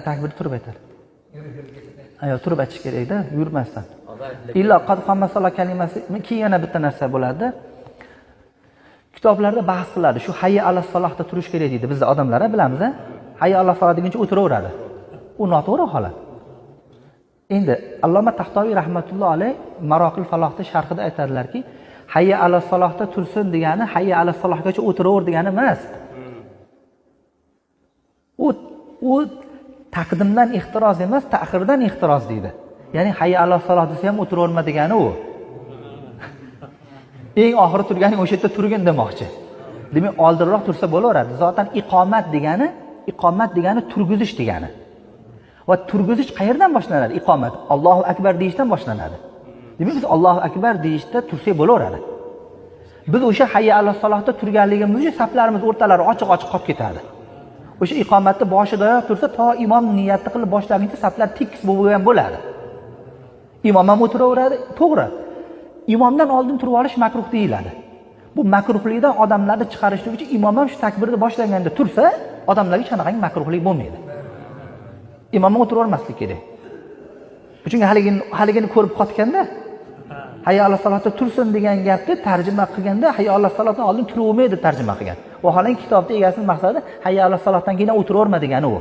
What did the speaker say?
Takbir turib aytadi. Ayo, turib aytish kerak-da, yurmasdan. Illo qad qamma sola kalimasi keyin yana bitta narsa bo'ladi. Kitoblarda bahs qiladi. Shu hayya ala solohda turish kerak deydi. Biz odamlar bilamiz, hayya ala solah deguncha o'tiraveradi. U noto'g'ri holat. Endi Alloma Tahtoviy rahmatulloh alayh Maroqil Falohda sharhida aytadilarki, hayya ala solohda tursin degani hayya ala solohgacha o'tiraver degani emas. U taqdimdan ehtiroz emas, ta'xirdan ehtiroz deydi. Ya'ni hayya ala solah desa ham o'tiraverma degani u. Eng oxiri turganing o'sha yerda turgin demoqchi. Demak, oldinroq tursa bo'laveradi. Zotan iqomat degani turgizish degani. Va turgizish qayerdan boshlanadi? Iqomat Allohu akbar deyishdan boshlanadi. Demak, biz Allohu akbar deyishda tursak bo'laveradi. Biz o'sha hayya ala solohda turganligimizda saflarimiz o'rtalari ochiq-ochiq qolib ketadi. O'sha iqomatni boshidayoq tursa, to imom niyatni qilib boshlaguncha saflar tekis bo'lgan bo'ladi. Imom ham o'tiraveradi, to'g'ri. Imomdan oldin turib olish makruh deyiladi. Bu makruhlikdan odamlarni chiqarishlik uchun imom ham shu takbirni boshlaganda tursa, odamlarga hech qanaqangi makruhlik bo'lmaydi. Imom ham o'tiravermaslik kerak. Chunki haligini ko'rib qotganda, hayya ala solohda tursin degan gapni tarjima qilganda, hayya ala solohdan oldin turavermaydi tarjima qilgan. Vaholanki kitobda egasining maqsadi hayya ala solohdan keyin o'tiraverma degani u.